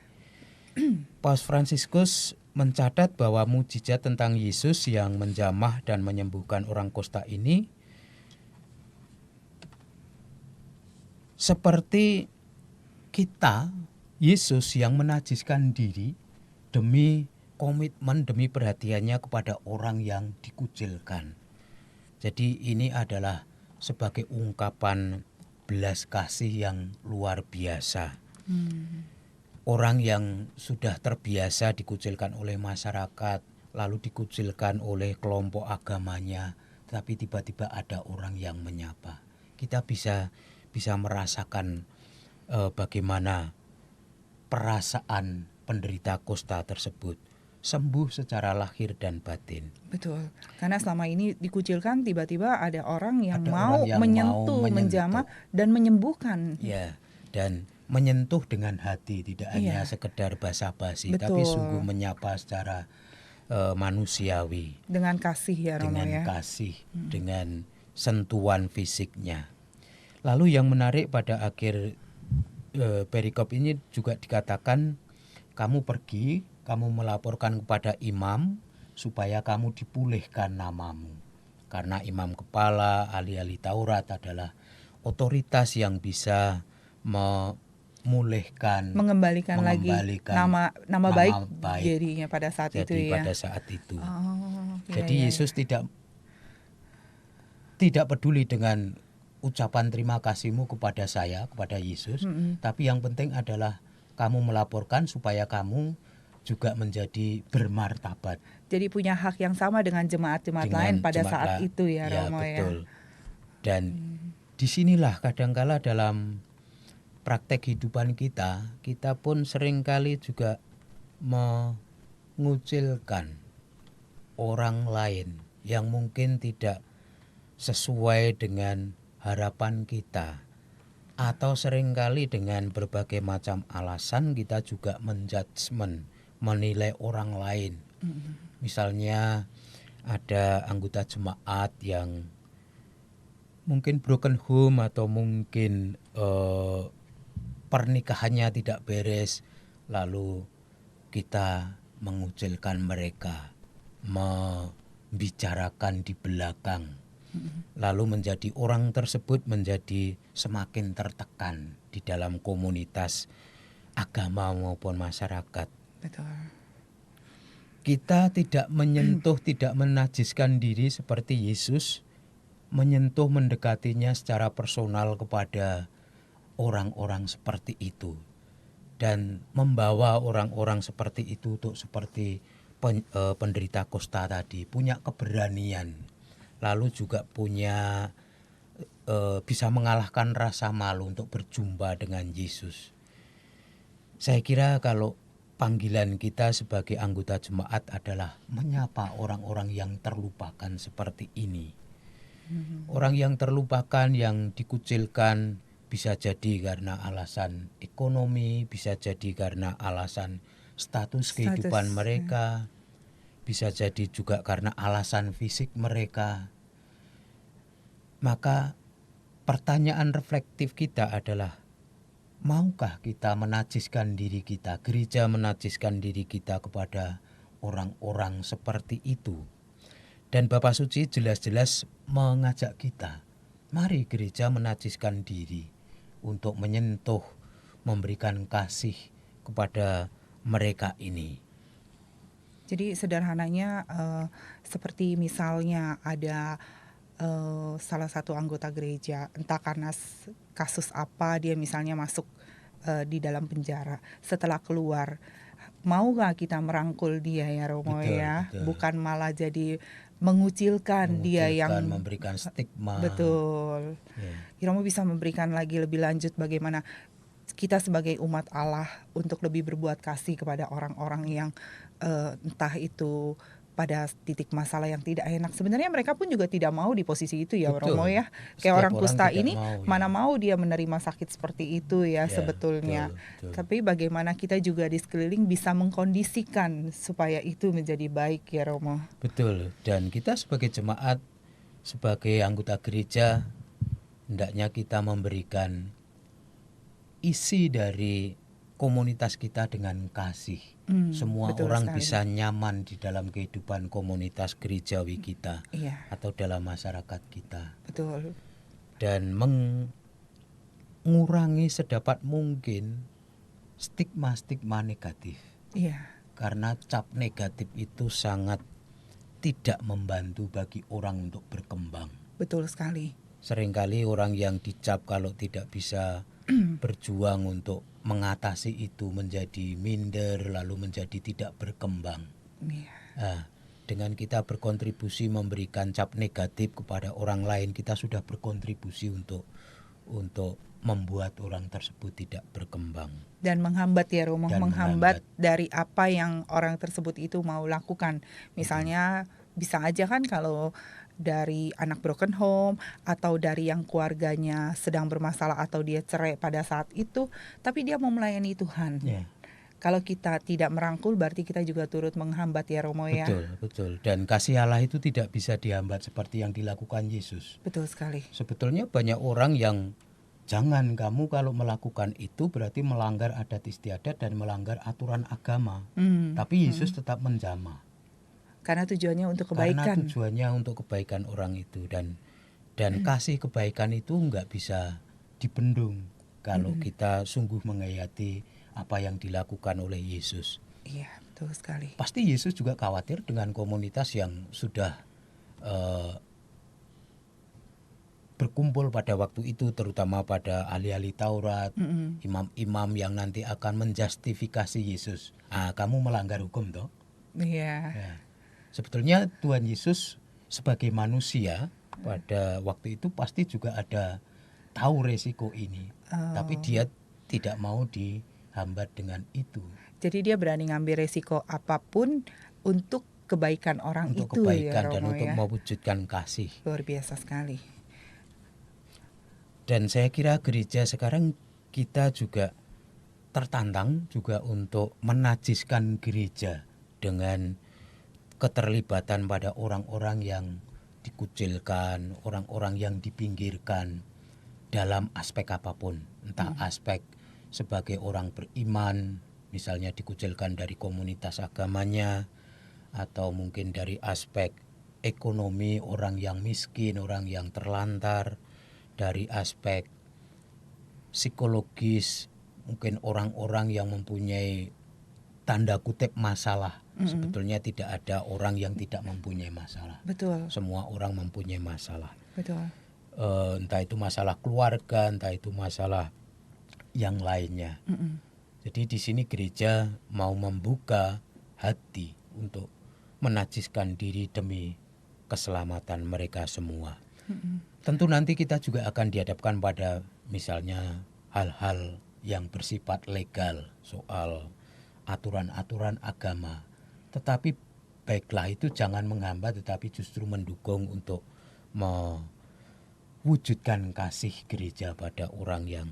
Paus Fransiskus mencatat bahwa mukjizat tentang Yesus yang menjamah dan menyembuhkan orang kusta ini seperti kita, Yesus yang menajiskan diri demi komitmen, demi perhatiannya kepada orang yang dikucilkan. Jadi ini adalah sebagai ungkapan belas kasih yang luar biasa. Orang yang sudah terbiasa dikucilkan oleh masyarakat, lalu dikucilkan oleh kelompok agamanya, tapi tiba-tiba ada orang yang menyapa. Kita bisa merasakan bagaimana perasaan penderita kusta tersebut sembuh secara lahir dan batin. Betul, karena selama ini dikucilkan, tiba-tiba ada orang yang Ada mau orang yang menyentuh, mau menjamah dan menyembuhkan. Ya, dan menyentuh dengan hati, tidak hanya Iya. sekedar basa-basi, Betul. tapi sungguh menyapa secara manusiawi, Dengan kasih ya Romo dengan ya. kasih, dengan sentuhan fisiknya. Lalu yang menarik pada akhir perikop ini juga dikatakan, kamu pergi, kamu melaporkan kepada imam supaya kamu dipulihkan namamu. Karena imam kepala, ahli-ahli Taurat adalah otoritas yang bisa memulihkan, Mengembalikan lagi nama baik baik jadinya pada saat itu ya. pada saat itu. Oh, Jadi iya. Yesus tidak peduli dengan ucapan terima kasihmu kepada saya, kepada Yesus, tapi yang penting adalah kamu melaporkan supaya kamu juga menjadi bermartabat. Jadi punya hak yang sama dengan jemaat-jemaat lain pada saat itu ya Romo ya. Betul. Dan disinilah kadangkala dalam praktek kehidupan kita pun seringkali juga mengucilkan orang lain yang mungkin tidak sesuai dengan harapan kita. Atau seringkali dengan berbagai macam alasan kita juga menjudgment, menilai orang lain. Misalnya ada anggota jemaat yang mungkin broken home atau mungkin pernikahannya tidak beres, lalu kita mengucilkan mereka, membicarakan di belakang, lalu menjadi orang tersebut menjadi semakin tertekan di dalam komunitas agama maupun masyarakat. Betul. Kita tidak menyentuh, tidak menajiskan diri seperti Yesus menyentuh, mendekatinya secara personal kepada orang-orang seperti itu, dan membawa orang-orang seperti itu untuk seperti penderita kusta tadi punya keberanian, lalu juga punya bisa mengalahkan rasa malu untuk berjumpa dengan Yesus. Saya kira kalau panggilan kita sebagai anggota jemaat adalah menyapa orang-orang yang terlupakan seperti ini. Orang yang terlupakan, yang dikucilkan, bisa jadi karena alasan ekonomi, bisa jadi karena alasan status kehidupan mereka, bisa jadi juga karena alasan fisik mereka. Maka pertanyaan reflektif kita adalah, maukah kita menajiskan diri kita, gereja menajiskan diri kita kepada orang-orang seperti itu? Dan Bapak Suci jelas-jelas mengajak kita, mari gereja menajiskan diri untuk menyentuh, memberikan kasih kepada mereka ini. Jadi sederhananya seperti misalnya ada salah satu anggota gereja, entah karena kasus apa dia misalnya masuk di dalam penjara, setelah keluar mau gak kita merangkul dia ya Romo? Betul. Bukan malah jadi mengucilkan dia yang memberikan stigma. Betul. Romo bisa memberikan lagi lebih lanjut bagaimana kita sebagai umat Allah untuk lebih berbuat kasih kepada orang-orang yang entah itu pada titik masalah yang tidak enak. Sebenarnya mereka pun juga tidak mau di posisi itu ya. Betul. Romo ya. Kayak orang kusta ini mana mau dia menerima sakit seperti itu ya sebetulnya. Betul. Tapi bagaimana kita juga di sekeliling bisa mengkondisikan supaya itu menjadi baik ya Romo. Betul. Dan kita sebagai jemaat, sebagai anggota gereja hendaknya kita memberikan isi dari komunitas kita dengan kasih. Semua betul orang sekali. bisa nyaman di dalam kehidupan komunitas gerejawi kita Iya, atau dalam masyarakat kita. betul. Dan mengurangi sedapat mungkin stigma-stigma negatif. Iya, Karena cap negatif itu sangat tidak membantu bagi orang untuk berkembang. betul sekali. Seringkali orang yang dicap kalau tidak bisa berjuang untuk mengatasi itu menjadi minder, lalu menjadi tidak berkembang. Iya, Nah, dengan kita berkontribusi memberikan cap negatif kepada orang lain, kita sudah berkontribusi untuk membuat orang tersebut tidak berkembang. dan menghambat ya Romo, Dan menghambat menghambat. dari apa yang orang tersebut itu mau lakukan. Misalnya bisa aja kan kalau dari anak broken home atau dari yang keluarganya sedang bermasalah atau dia cerai pada saat itu, tapi dia mau melayani Tuhan. Ya, Kalau kita tidak merangkul berarti kita juga turut menghambat ya Romo ya. betul. Dan kasih Allah itu tidak bisa dihambat seperti yang dilakukan Yesus. Betul sekali. Sebetulnya banyak orang yang jangan kamu kalau melakukan itu berarti melanggar adat istiadat dan melanggar aturan agama. Tapi Yesus tetap menjamah. Karena tujuannya untuk Karena kebaikan. tujuannya untuk kebaikan orang itu dan kasih kebaikan itu nggak bisa dibendung kalau kita sungguh menghayati apa yang dilakukan oleh Yesus. Iya, betul sekali. Pasti Yesus juga khawatir dengan komunitas yang sudah berkumpul pada waktu itu, terutama pada ahli-ahli Taurat, imam-imam yang nanti akan menjustifikasi Yesus. Kamu melanggar hukum toh? Iya. Ya. Sebetulnya Tuhan Yesus sebagai manusia pada waktu itu pasti juga ada tahu resiko ini, tapi dia tidak mau dihambat dengan itu. Jadi dia berani ngambil resiko apapun untuk kebaikan orang Untuk itu kebaikan ya dan Romo untuk ya. mewujudkan kasih. Luar biasa sekali. Dan saya kira gereja sekarang kita juga tertantang juga untuk menajiskan gereja dengan keterlibatan pada orang-orang yang dikucilkan, orang-orang yang dipinggirkan dalam aspek apapun, entah aspek sebagai orang beriman, misalnya dikucilkan dari komunitas agamanya, atau mungkin dari aspek ekonomi, orang yang miskin, orang yang terlantar, dari aspek psikologis, mungkin orang-orang yang mempunyai tanda kutip masalah. Sebetulnya tidak ada orang yang tidak mempunyai masalah. Betul, Semua orang mempunyai masalah. betul. Entah itu masalah keluarga, entah itu masalah yang lainnya. Jadi di sini gereja mau membuka hati untuk menajiskan diri demi keselamatan mereka semua. Tentu nanti kita juga akan dihadapkan pada misalnya hal-hal yang bersifat legal soal aturan-aturan agama. Tetapi baiklah itu jangan menghambat tetapi justru mendukung untuk mewujudkan kasih gereja pada orang yang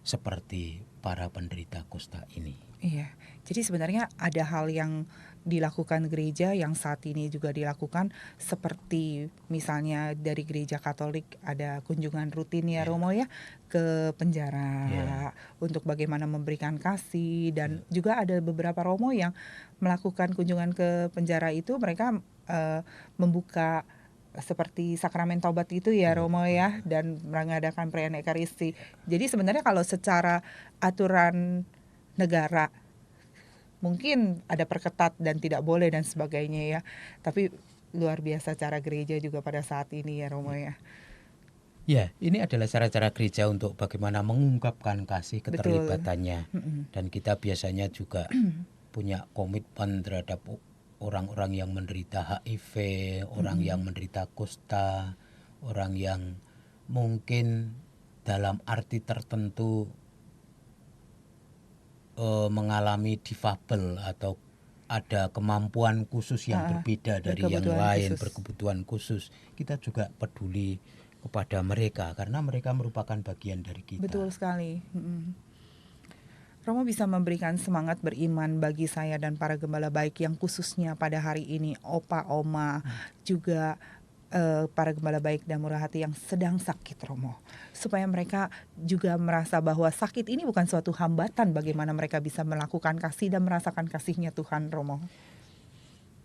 seperti para penderita kusta ini. Iya, jadi sebenarnya ada hal yang dilakukan gereja yang saat ini juga dilakukan, seperti misalnya dari gereja Katolik ada kunjungan rutin ya Romo ya ke penjara untuk bagaimana memberikan kasih, dan juga ada beberapa Romo yang melakukan kunjungan ke penjara itu mereka membuka seperti sakramen taubat itu ya Romo ya, dan mengadakan perayaan Ekaristi. Jadi sebenarnya kalau secara aturan negara mungkin ada perketat dan tidak boleh dan sebagainya ya, tapi luar biasa cara gereja juga pada saat ini ya Romo ya. Ya, ini adalah cara-cara gereja untuk bagaimana mengungkapkan kasih keterlibatannya. Dan kita biasanya juga punya komitmen terhadap orang-orang yang menderita HIV, orang yang menderita kusta, orang yang mungkin dalam arti tertentu mengalami difabel atau ada kemampuan khusus yang berbeda dari yang lain, berkebutuhan khusus. Kita juga peduli kepada mereka karena mereka merupakan bagian dari kita. Betul sekali. Romo bisa memberikan semangat beriman bagi saya dan para gembala baik yang khususnya pada hari ini opa oma juga para gembala baik dan murah hati yang sedang sakit, Romo, supaya mereka juga merasa bahwa sakit ini bukan suatu hambatan bagaimana mereka bisa melakukan kasih dan merasakan kasihnya Tuhan, Romo.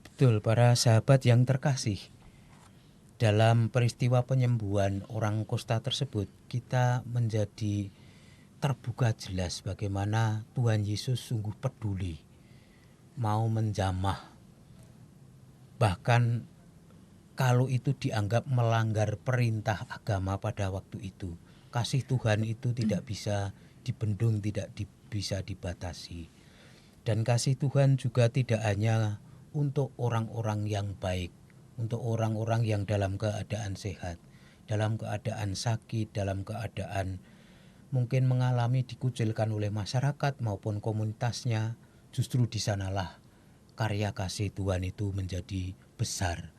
Betul, para sahabat yang terkasih, dalam peristiwa penyembuhan orang kusta tersebut, kita menjadi terbuka jelas bagaimana Tuhan Yesus sungguh peduli, mau menjamah. Bahkan kalau itu dianggap melanggar perintah agama pada waktu itu, kasih Tuhan itu tidak bisa dibendung, tidak bisa dibatasi. Dan kasih Tuhan juga tidak hanya untuk orang-orang yang baik, untuk orang-orang yang dalam keadaan sehat, dalam keadaan sakit, dalam keadaan mungkin mengalami dikucilkan oleh masyarakat maupun komunitasnya. Justru di sanalah karya kasih Tuhan itu menjadi besar.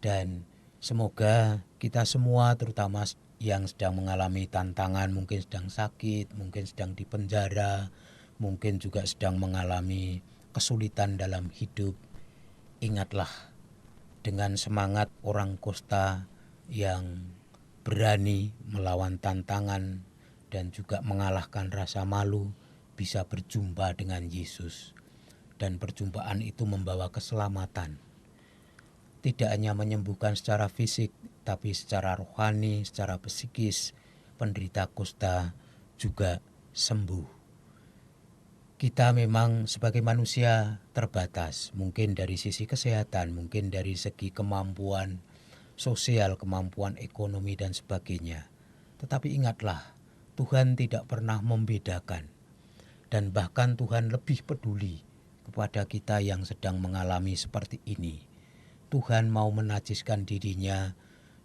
Dan semoga kita semua, terutama yang sedang mengalami tantangan, mungkin sedang sakit, mungkin sedang dipenjara, mungkin juga sedang mengalami kesulitan dalam hidup, ingatlah dengan semangat orang kusta yang berani melawan tantangan dan juga mengalahkan rasa malu, bisa berjumpa dengan Yesus. Dan perjumpaan itu membawa keselamatan. Tidak hanya menyembuhkan secara fisik, tapi secara rohani, secara psikis, penderita kusta juga sembuh. Kita memang sebagai manusia terbatas, mungkin dari sisi kesehatan, mungkin dari segi kemampuan sosial, kemampuan ekonomi dan sebagainya. Tetapi ingatlah, Tuhan tidak pernah membedakan. Dan bahkan Tuhan lebih peduli kepada kita yang sedang mengalami seperti ini. Tuhan mau menajiskan dirinya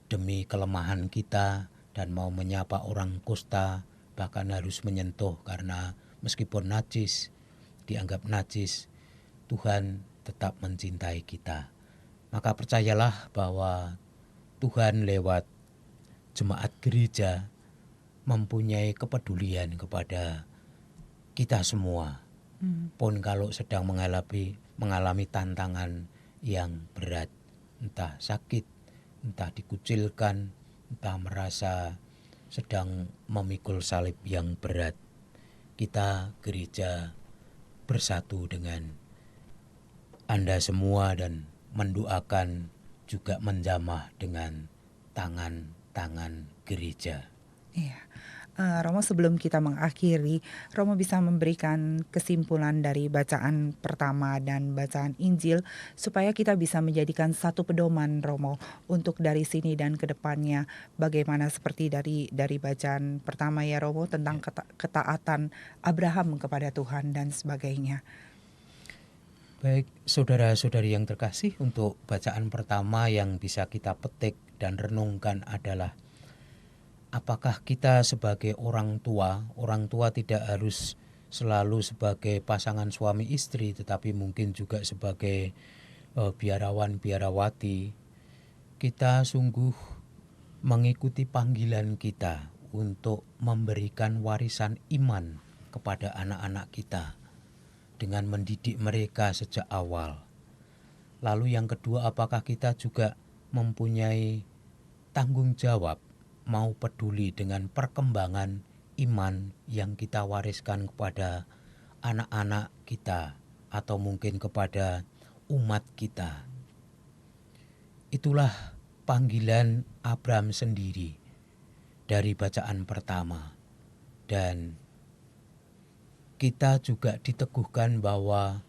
demi kelemahan kita dan mau menyapa orang kusta, bahkan harus menyentuh karena meskipun najis, dianggap najis, Tuhan tetap mencintai kita. Maka percayalah bahwa Tuhan lewat jemaat gereja mempunyai kepedulian kepada kita semua. Pun kalau sedang mengalami tantangan yang berat, entah sakit, entah dikucilkan, entah merasa sedang memikul salib yang berat, kita gereja bersatu dengan Anda semua dan mendoakan, juga menjamah dengan tangan-tangan gereja. Iya. Romo, sebelum kita mengakhiri, Romo bisa memberikan kesimpulan dari bacaan pertama dan bacaan Injil supaya kita bisa menjadikan satu pedoman, Romo, untuk dari sini dan ke depannya. Bagaimana seperti dari bacaan pertama ya, Romo, tentang ketaatan Abraham kepada Tuhan dan sebagainya. Baik, saudara-saudari yang terkasih, untuk bacaan pertama yang bisa kita petik dan renungkan adalah apakah kita sebagai orang tua tidak harus selalu sebagai pasangan suami istri, tetapi mungkin juga sebagai biarawan biarawati, kita sungguh mengikuti panggilan kita untuk memberikan warisan iman kepada anak-anak kita dengan mendidik mereka sejak awal. Lalu yang kedua, apakah kita juga mempunyai tanggung jawab, mau peduli dengan perkembangan iman yang kita wariskan kepada anak-anak kita atau mungkin kepada umat kita. Itulah panggilan Abraham sendiri dari bacaan pertama. Dan kita juga diteguhkan bahwa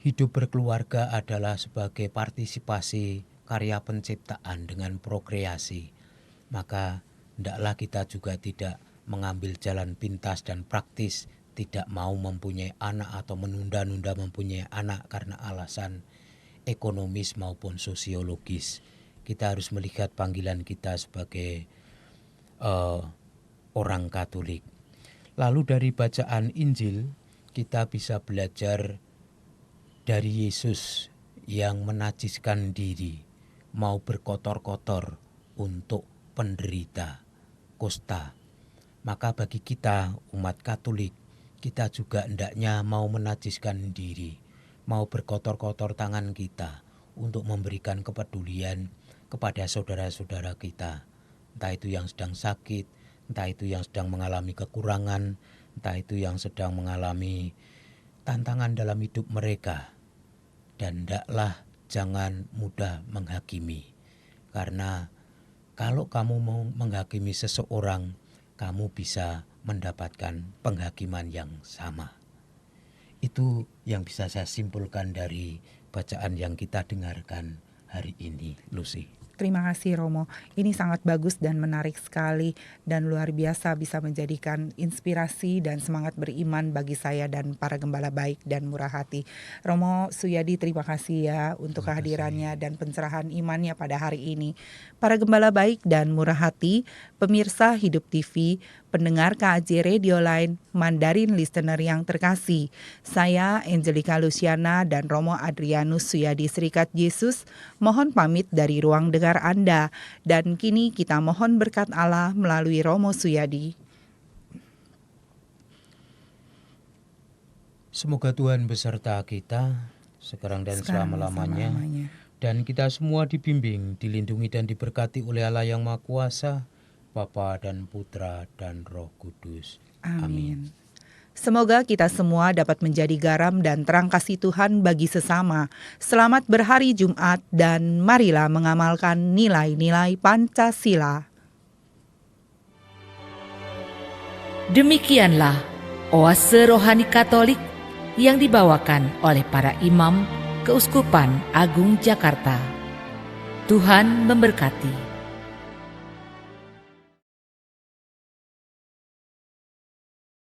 hidup berkeluarga adalah sebagai partisipasi karya penciptaan dengan prokreasi. Maka hendaklah kita juga tidak mengambil jalan pintas dan praktis, tidak mau mempunyai anak atau menunda-nunda mempunyai anak karena alasan ekonomis maupun sosiologis. Kita harus melihat panggilan kita sebagai orang Katolik. Lalu dari bacaan Injil kita bisa belajar dari Yesus yang menajiskan diri, mau berkotor-kotor untuk penderita kusta. Maka bagi kita umat Katolik, kita juga hendaknya mau menajiskan diri, mau berkotor-kotor tangan kita untuk memberikan kepedulian kepada saudara-saudara kita, entah itu yang sedang sakit, entah itu yang sedang mengalami kekurangan, entah itu yang sedang mengalami tantangan dalam hidup mereka. Dan hendaklah jangan mudah menghakimi, karena kalau kamu mau menghakimi seseorang, kamu bisa mendapatkan penghakiman yang sama. Itu yang bisa saya simpulkan dari bacaan yang kita dengarkan hari ini, Lucy. Terima kasih Romo, ini sangat bagus dan menarik sekali dan luar biasa bisa menjadikan inspirasi dan semangat beriman bagi saya dan para gembala baik dan murah hati. Romo Suyadi, terima kasih ya untuk Terima kehadirannya dan pencerahan imannya pada hari ini. Para gembala baik dan murah hati, pemirsa Hidup TV, pendengar KAJ Radio Line, Mandarin Listener yang terkasih, saya Angelica Luciana dan Romo Adrianus Suyadi Serikat Yesus mohon pamit dari ruang dengar Anda, dan kini kita mohon berkat Allah melalui Romo Suyadi. Semoga Tuhan beserta kita sekarang dan selama-lamanya, dan kita semua dibimbing, dilindungi dan diberkati oleh Allah yang Maha Kuasa, Bapa dan Putra dan Roh Kudus. Amin. Semoga kita semua dapat menjadi garam dan terang kasih Tuhan bagi sesama. Selamat berhari Jumat dan marilah mengamalkan nilai-nilai Pancasila. Demikianlah oase rohani Katolik yang dibawakan oleh para imam Keuskupan Agung Jakarta. Tuhan memberkati.